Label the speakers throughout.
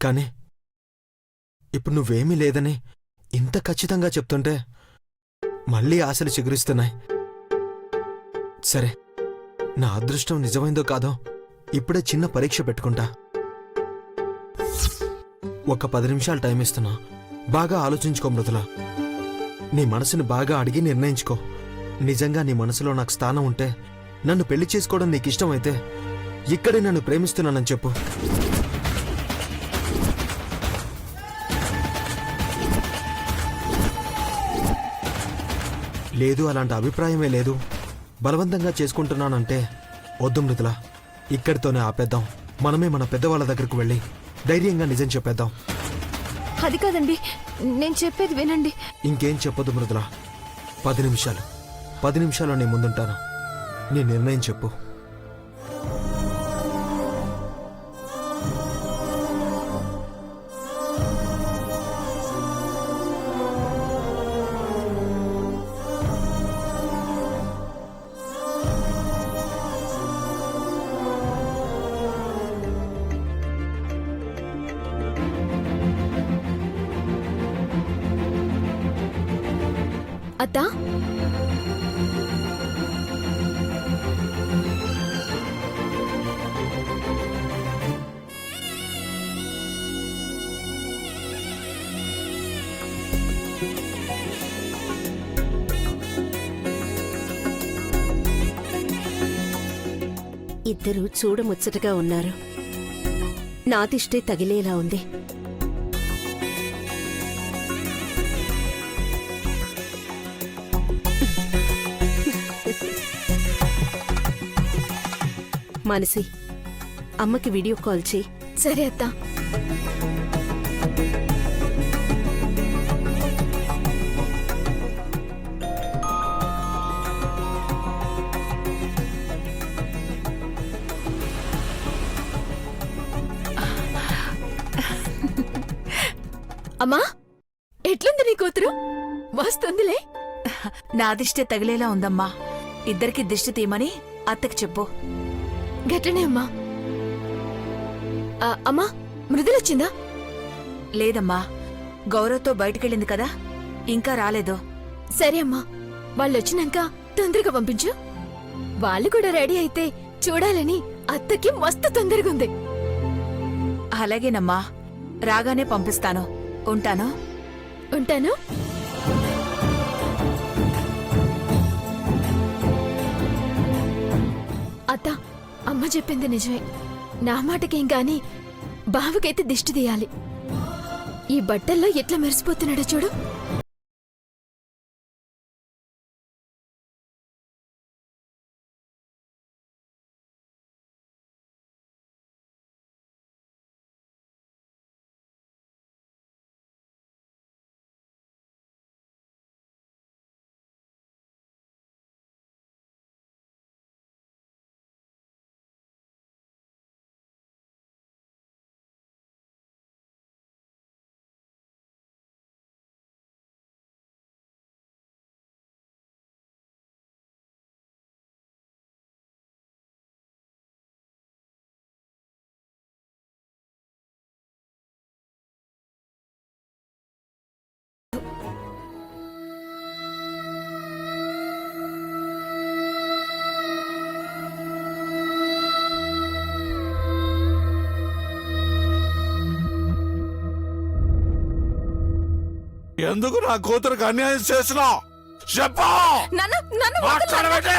Speaker 1: కానీ ఇప్పుడు నువ్వేమీ లేదని ఇంత ఖచ్చితంగా చెప్తుంటే మళ్ళీ ఆశలు చిగురిస్తున్నాయి. సరే, నా అదృష్టం నిజమైందో కాదో ఇప్పుడే చిన్న పరీక్ష పెట్టుకుంటా. ఒక 10 నిమిషాలు టైం ఇస్తున్నా. బాగా ఆలోచించుకో మృదులా. నీ మనసుని బాగా అడిగి నిర్ణయించుకో. నిజంగా నీ మనసులో నాకు స్థానం ఉంటే, నన్ను పెళ్లి చేసుకోవడం నీకిష్టమైతే ఇక్కడే నన్ను ప్రేమిస్తున్నానని చెప్పు. లేదు, అలాంటి అభిప్రాయమే లేదు, బలవంతంగా చేసుకుంటున్నానంటే వద్దు మృదులా. ఇక్కడితోనే ఆపేద్దాం. మనమే మన పెద్దవాళ్ళ దగ్గరకు వెళ్ళి ధైర్యంగా నిజం చెప్పేద్దాం.
Speaker 2: అది కాదండి, నేను చెప్పేది వినండి.
Speaker 1: ఇంకేం చెప్పొద్దు మృదులా. 10 నిమిషాలు నీ ముందుంటాను. నీ నిర్ణయం చెప్పు.
Speaker 2: అత్తా,
Speaker 3: ఇద్దరూ చూడముచ్చటగా ఉన్నారు. నాదిష్టే తగిలేలా ఉంది. మనసి, అమ్మకి వీడియో కాల్ చేయి.
Speaker 2: సరే అత్తా. అమ్మా, ఎట్లుంది నీ కూతురు? వస్తుందిలే.
Speaker 4: నా దిష్టి తగిలేలా ఉందమ్మా. ఇద్దరికి దిష్టి తీయమని అత్తకి చెప్పు.
Speaker 2: గట్లనే అమ్మా. అమ్మా, మృదులొచ్చిందా?
Speaker 4: లేదమ్మా, గౌరవ్తో బయటకెళ్ళింది కదా, ఇంకా రాలేదు.
Speaker 2: సరే అమ్మా, వాళ్ళొచ్చినాక తొందరగా పంపించు. వాళ్ళు కూడా రెడీ అయితే చూడాలని అత్తకి మస్తు తొందరగా ఉంది.
Speaker 4: అలాగేనమ్మా, రాగానే పంపిస్తాను. ఉంటాను.
Speaker 2: ఉంటాను. అత్త, అమ్మ చెప్పింది నిజమే. నా మాటకేం గాని బావకైతే దిష్టి తీయాలి. ఈ బట్టల్లో ఎట్లా మెరిసిపోతున్నాడో చూడు.
Speaker 5: ఎందుకు నా కూతురుకు అన్యాయం చేసినావు? చెప్పు. మాట్లాడబెట్టే.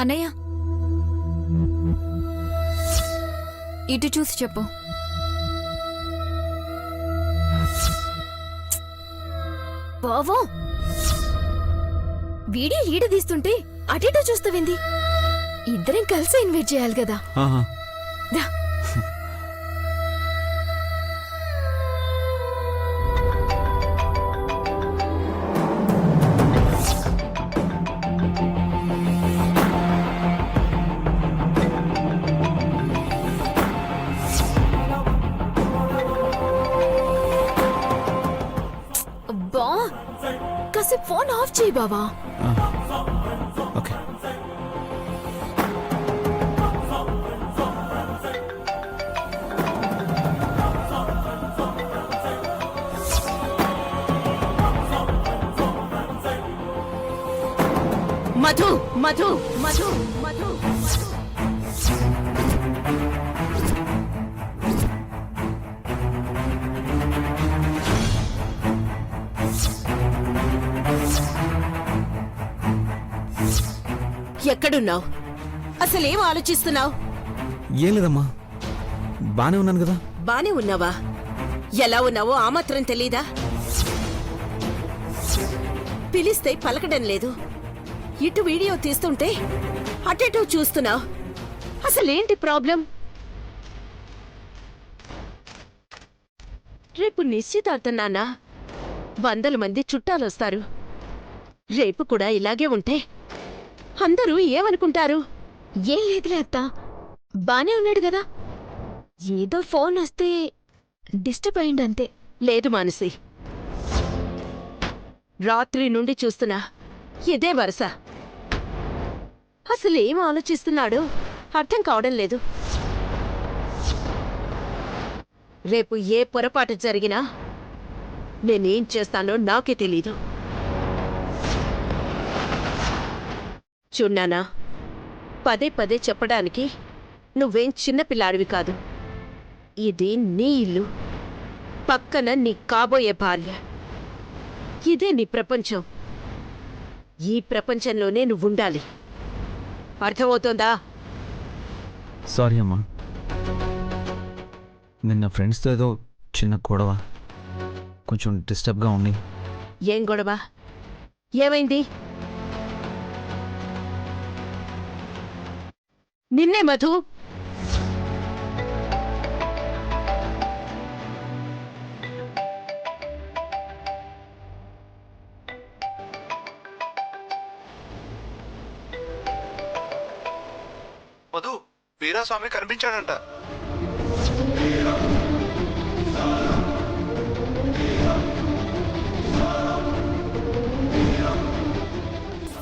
Speaker 2: అన్నయ్య, ఇటు చూసి చెప్పు. బావో, వీడియో ఈడ తీస్తుంటే అటేటో చూస్తావింది. ఇద్దరం కలిసి ఇన్వైట్ చేయాలి కదా. దా. అబ్బా, కాసేపు ఫోన్ ఆఫ్ చేయి బావా.
Speaker 6: ఓకే.
Speaker 3: మధు మధు మధు మధు ఎక్కడున్నావు? అసలేం ఆలోచిస్తున్నావు?
Speaker 6: ఏం లేదమ్మా, బానే ఉన్నాను కదా.
Speaker 3: బానే ఉన్నావా? ఎలా ఉన్నావో ఆ మాత్రం తెలీదా? పిలిస్తే పలకడం లేదు, ఇటు వీడియో తీస్తుంటే అటెటు చూస్తున్నావు. అసలేంటి ప్రాబ్లం? రేపు నిశ్చితార్థం నాన్నా, 100 మంది చుట్టాలొస్తారు. రేపు కూడా ఇలాగే ఉంటే అందరూ ఏమనుకుంటారు?
Speaker 2: ఏం లేదులే అత్త, బానే ఉన్నాడు కదా. ఏదో ఫోన్ వస్తే డిస్టర్బ్ అయిందంతే.
Speaker 3: లేదు మానసి, రాత్రి నుండి చూస్తున్నా ఇదే వరుస. అసలేం ఆలోచిస్తున్నాడో అర్థం కావడం లేదు. రేపు ఏ పొరపాటు జరిగినా నేనేం చేస్తానో నాకే తెలీదు. చూడ్నానా, పదే పదే చెప్పడానికి నువ్వేం చిన్నపిల్లాడివి కాదు. ఇది నీ ఇల్లు, పక్కన నీ కాబోయే భార్య. ఇదే నీ ప్రపంచం. ఈ ప్రపంచంలోనే నువ్వుండాలి. అర్థమవుతోందా?
Speaker 6: సారీ అమ్మా, నిన్న ఫ్రెండ్స్తో ఏదో చిన్న గొడవ, కొంచెం డిస్టర్బ్గా ఉంది.
Speaker 3: ఏం గొడవ? ఏమైంది? నిన్నే మధు.
Speaker 5: మధు, వీరాస్వామి కనిపించాడంట.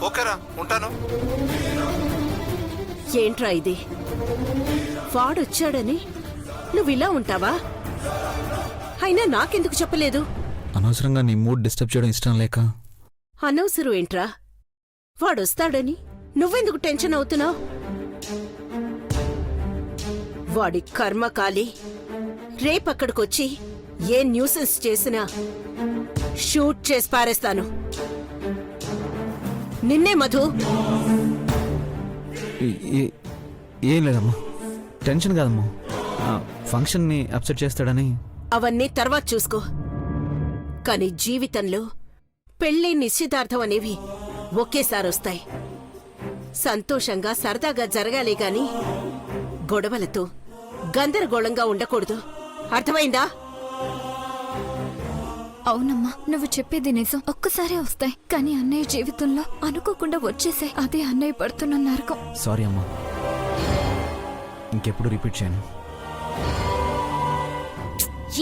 Speaker 5: ఓకేరా, ఉంటాను.
Speaker 3: ఏంట్రా ఇది? వాడొచ్చాడని నువ్విలా ఉంటావా? అయినా నాకెందుకు చెప్పలేదు?
Speaker 6: అనవసరంగా నీ మూడ్ డిస్టర్బ్ చేయడం ఇష్టం లేక.
Speaker 3: అనవసరం ఏంట్రా? వాడొస్తాడని నువ్వెందుకు టెన్షన్ అవుతున్నావు? వాడి కర్మకాలి రేపక్కడికొచ్చి ఏ న్యూసెన్స్ చేసినా షూట్ చేసి పారేస్తాను. నిన్నే మధు.
Speaker 6: ఏం లేదమ్మా, టెన్షన్ కాదమ్మా, ఫంక్షన్ని అప్సెట్ చేస్తాడని.
Speaker 3: అవన్నీ తర్వాత చూసుకో. కాని జీవితంలో పెళ్ళి, నిశ్చితార్థం అనేవి ఒకేసారొస్తాయి. సంతోషంగా సరదాగా జరగాలి గాని గొడవలతో గందరగోళంగా ఉండకూడదు. అర్థమైందా?
Speaker 2: అవునమ్మా, నువ్వు చెప్పేది నిజం. ఒక్కసారే వస్తాయి, కానీ అన్నయ్య జీవితంలో అనుకోకుండా వచ్చేసాయి. అదే అన్నయ్య పడుతున్న నరకం.
Speaker 6: సారీ అమ్మా, ఇంకెప్పుడు రిపీట్ చేయను.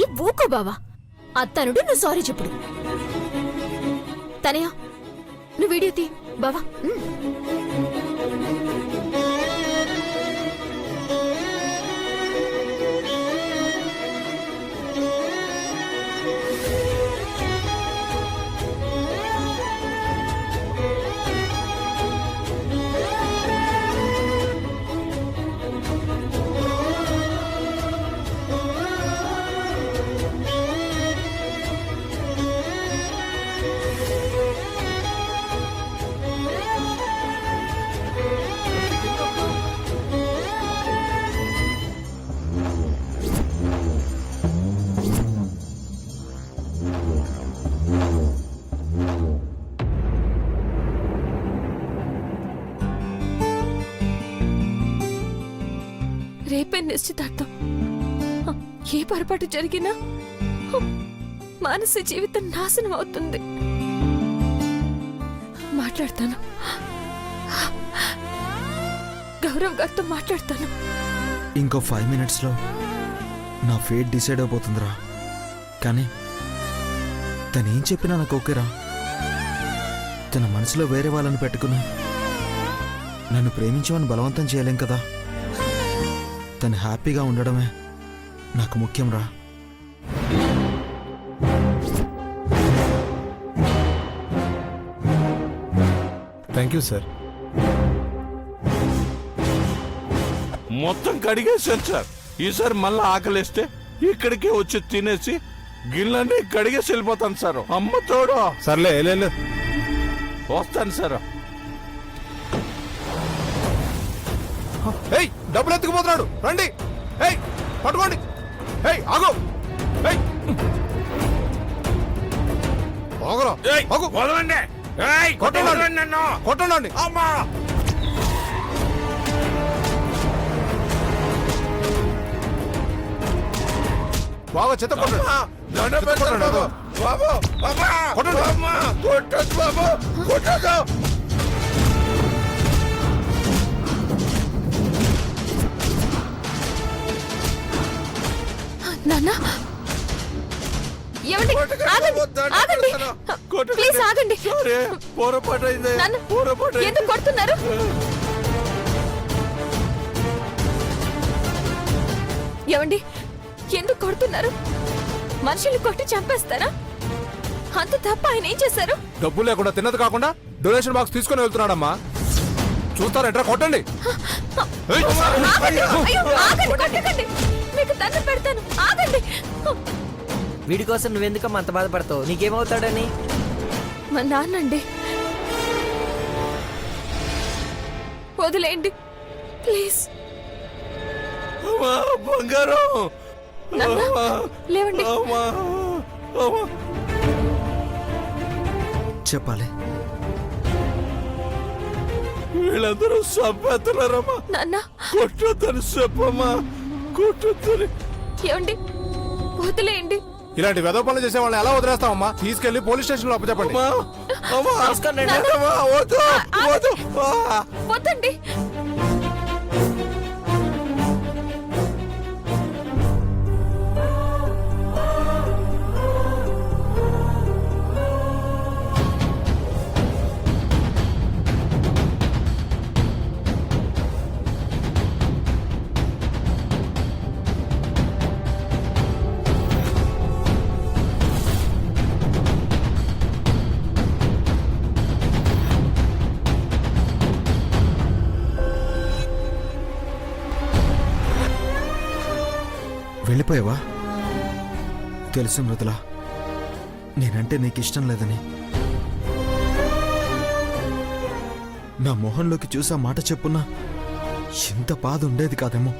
Speaker 2: ఈ ఊకో బావా, అత్తనుడు నువ్వు సారీ చెప్పుడు. తనయా, నువ్వు వీడియో తీ బావా. రేపే నిశ్చితార్థం. ఏ పొరపాటు జరిగినా మానసి జీవితం నాశనం అవుతుంది. మాట్లాడతాను, గౌరవ్ గారితో మాట్లాడతాను.
Speaker 1: ఇంకో 5 minutesలో నా ఫేట్ డిసైడ్ అయిపోతుందిరా. కానీ తనేం చెప్పినా నాకు ఓకేరా. తన మనసులో వేరే వాళ్ళని పెట్టుకుని నన్ను ప్రేమించమని బలవంతం చేయలేం కదా. తను హ్యాపీగా ఉండడమే నాకు ముఖ్యం రా.
Speaker 7: Thank you sir.
Speaker 8: మొత్తం కడిగేశాను సార్. ఈసారి మళ్ళీ ఆకలిస్తే ఇక్కడికే వచ్చి తినేసి గిన్నెలన్నీ కడిగేసి వెళ్ళిపోతాను సార్. అమ్మ తోడు.
Speaker 7: సర్లే వెళ్ళు.
Speaker 8: వస్తాను సార్.
Speaker 7: ఏయ్, డబ్బులు ఎత్తుకుపోతున్నాడు, రండి. ఏయ్, పట్టుకోండి. ఏయ్, ఆగు. ఏయ్, ఆగురా. ఆగు.
Speaker 8: వదలండి.
Speaker 7: కొట్టండి
Speaker 8: నన్ను.
Speaker 7: కొట్టండి.
Speaker 8: అమ్మా.
Speaker 7: బాగా చెత్త కొట్టండి.
Speaker 8: దండం పెడతాను బాబు. బాబు, అమ్మా.
Speaker 7: కొట్టండి.
Speaker 8: అమ్మా, కొట్టొద్దు బాబు, కొట్టొద్దు.
Speaker 2: నాన్న ఏమండి? ఆగండి, ఆగండి. ప్లీజ్ ఆగండి.
Speaker 8: సరే, పొరపాటు అయింది.
Speaker 2: నాన్న,
Speaker 8: పొరపాటు అయింది.
Speaker 2: ఎందుకు కొడుతున్నారు? ఏమండి, ఎందుకు కొడుతున్నారు? మనుషుల్ని కొట్టి చంపేస్తారా? అంత తప్ప ఆయన ఏం చేశారు?
Speaker 7: డబ్బు లేకుండా తిన్నది కాకుండా డొనేషన్ బాక్స్ తీసుకొని వెళ్తున్నాడమ్మా. చూస్తారంట్రా, కొట్టండి. ఏయ్,
Speaker 2: ఆగండి. అయ్యో, ఆగండి, కొట్టకండి. మీకు దండం పెడతాను, ఆగండి.
Speaker 9: వీడి కోసం నువ్వెందుకమ్మా అంత బాధపడతావు? నీకేమవుతాడని?
Speaker 2: మా నాన్నండి, వదిలేయండి ప్లీజ్.
Speaker 8: అమ్మా, బంగారం.
Speaker 2: నాన్న,
Speaker 8: అమ్మా,
Speaker 2: లేవండి.
Speaker 8: అమ్మా, అమ్మా.
Speaker 1: చెప్పాలి.
Speaker 8: వీళ్ళందరూ సంపేస్తున్నారమ్మా.
Speaker 2: నాన్న,
Speaker 8: కొట్టొద్దని చెప్పమ్మా, కొట్టొద్దని.
Speaker 2: ఏమండి, వదిలేయండి.
Speaker 7: ఇలాంటి వెధవ పనులు చేసే వాళ్ళని ఎలా వదిలేస్తామమ్మా? తీసుకెళ్లి పోలీస్ స్టేషన్ లో అప్పచెప్పండి.
Speaker 8: అమ్మా, అమ్మా.
Speaker 9: నమస్కారం.
Speaker 8: అమ్మా, వద్దు, వద్దు. ఆ.
Speaker 2: వద్దండి.
Speaker 1: వెళ్ళిపోయావా? తెలుసు మృదుల, నేనంటే నీకు ఇష్టం లేదని. నా మొహంలోకి చూసా మాట చెప్పున్నా ఇంత బాధ ఉండేది కాదేమో.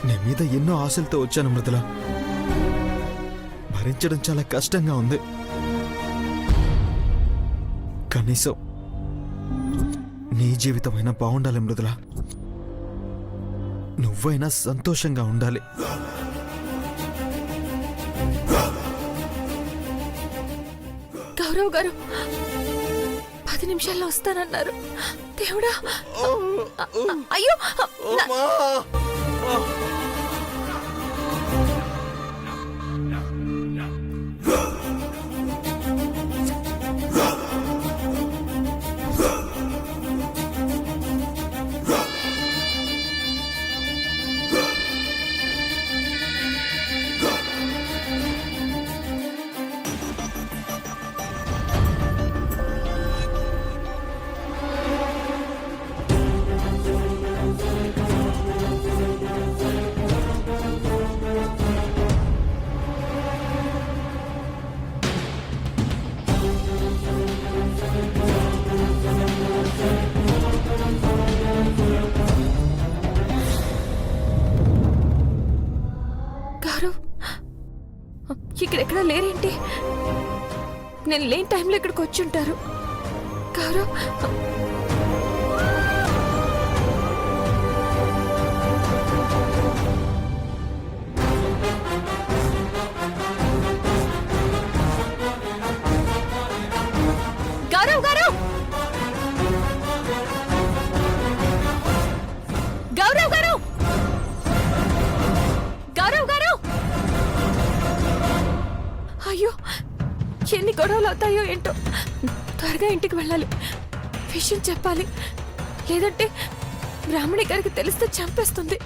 Speaker 1: నీ మీద ఎన్నో ఆశలతో వచ్చాను మృదుల. భరించడం చాలా కష్టంగా ఉంది. కనీసం నీ జీవితమైనా బాగుండాలి మృదుల. నువ్వైనా సంతోషంగా ఉండాలి.
Speaker 2: గౌరవ్ గారు 10 నిమిషాల్లో వస్తానన్నారు. దేవుడా, అయ్యో.
Speaker 8: అమ్మా.
Speaker 2: గారు, ఇక్కడెక్కడా లేరేంటి? నేను లేని టైంలో ఇక్కడికి వచ్చి ఉంటారు. గారు, గౌరవ్ గారు, గౌరవ్ గారు, గౌరవ్ గారు. అయ్యో, ఎన్ని గొడవలు ఏమవుతాయో ఏంటో. త్వరగా ఇంటికి వెళ్ళాలి, విషయం చెప్పాలి, లేదంటే బ్రాహ్మణి గారికి తెలిస్తే చంపేస్తుంది.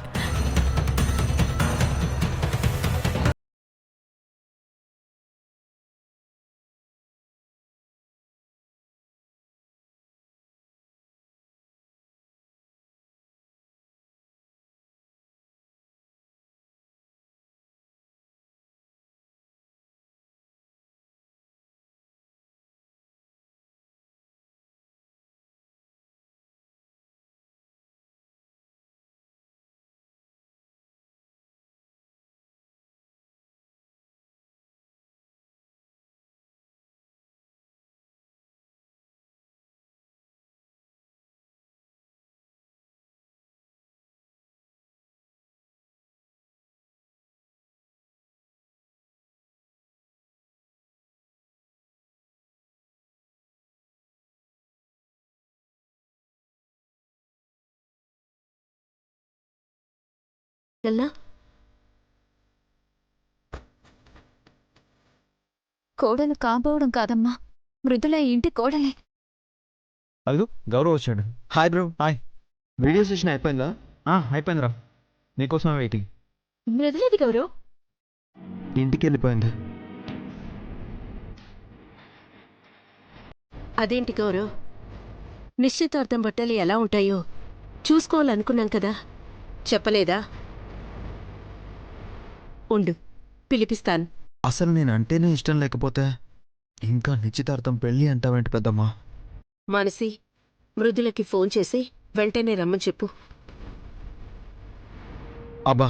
Speaker 3: ఎల్లా
Speaker 2: కోడలు కాబోవడం కాదమ్మా, మృదుల ఈ ఇంటి కోడలే.
Speaker 6: అదిగో గౌరవ్ వచ్చాడు.
Speaker 1: Hi bro.
Speaker 6: Hi.
Speaker 1: Video session అయిపోయిందా?
Speaker 6: అయిపోయిందిరా, నీకోసమే వెయిటింగ్.
Speaker 2: మృదులేది గౌరవ్?
Speaker 1: ఇంటికి వెళ్ళిపోయింది.
Speaker 3: అదేంటి గౌరవ్, నిశ్చితార్థం బట్టలు ఎలా ఉంటాయో చూసుకోవాలనుకున్నాం కదా, చెప్పలేదా? ఉండు, పిలిపిస్తాను.
Speaker 1: అసలు నేను అంటేనే ఇష్టం లేకపోతే ఇంకా నిశ్చితార్థం పెళ్ళి అంటావేంటి పెద్దమ్మా?
Speaker 3: మానసి, మృదులకి ఫోన్ చేసి వెంటనే రమ్మని చెప్పు.
Speaker 1: అబ్బా,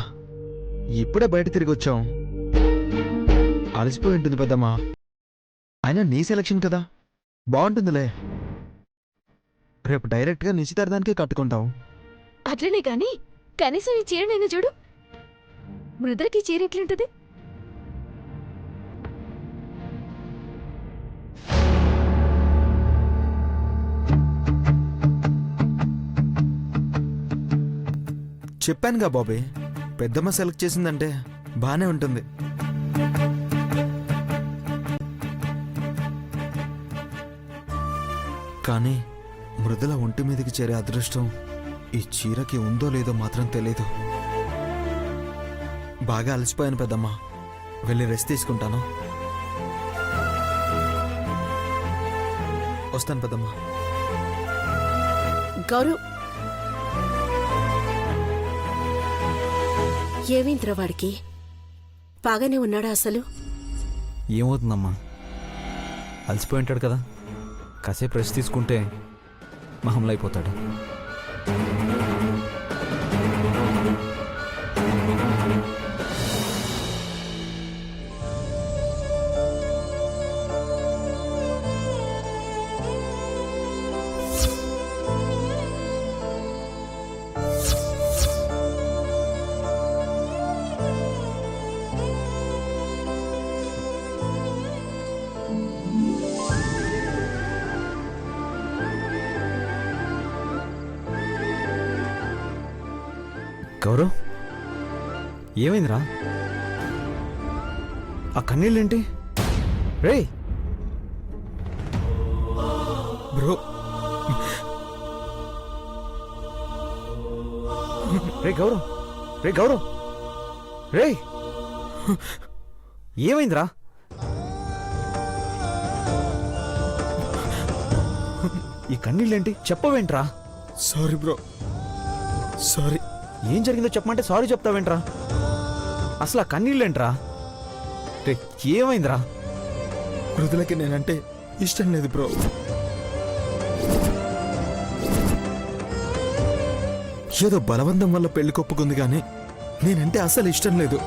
Speaker 1: ఇప్పుడే బయట తిరిగి వచ్చాం, అలసిపోయి ఉంటుంది పెద్దమ్మా. అయినా నీ సెలక్షన్ కదా, బాగుంటుందిలే. రేపు డైరెక్ట్గా నిశ్చితార్థానికే కట్టుకుంటావు.
Speaker 2: అట్లనే కాని కనీసం ఈ చీరనైనా చూడు. మృదులకి చీర ఎట్లుంటది?
Speaker 1: చెప్పానుగా బాబీ, పెద్దమ్మ సెలెక్ట్ చేసిందంటే బానే ఉంటుంది. కానీ మృదుల ఒంటి మీదకి చేరే అదృష్టం ఈ చీరకి ఉందో లేదో మాత్రం తెలీదు. బాగా అలసిపోయాను పెద్దమ్మ, వెళ్ళి రెస్ట్ తీసుకుంటాను. వస్తాను పెద్దమ్మ.
Speaker 3: గౌరవ్, ఏమైందిరా వాడికి? బాగానే ఉన్నాడా అసలు?
Speaker 6: ఏమవుతుందమ్మా, అలసిపోయి ఉంటాడు కదా, కాసేపు రెస్ట్ తీసుకుంటే మామూలు అయిపోతాడు. గౌరవ్, ఏమైందిరా? ఆ కన్నీళ్ళేంటి? రే
Speaker 1: బ్రో,
Speaker 6: రే గౌరవ్, రే గౌరవ్, రే ఏమైందిరా? ఈ కన్నీళ్ళేంటి? చెప్పవేంట్రా?
Speaker 1: Sorry bro, sorry.
Speaker 6: ఏం జరిగిందో చెప్పమంటే సారీ చెప్తావేంట్రా? అసలు ఆ కన్నీళ్ళేంట్రా? రే ఏమైందిరా?
Speaker 1: మృదులకి నేనంటే ఇష్టం లేదు బ్రో. ఏదో బలవంతం వల్ల పెళ్లి కొప్పుకుంది కానీ నేనంటే అసలు ఇష్టం లేదు.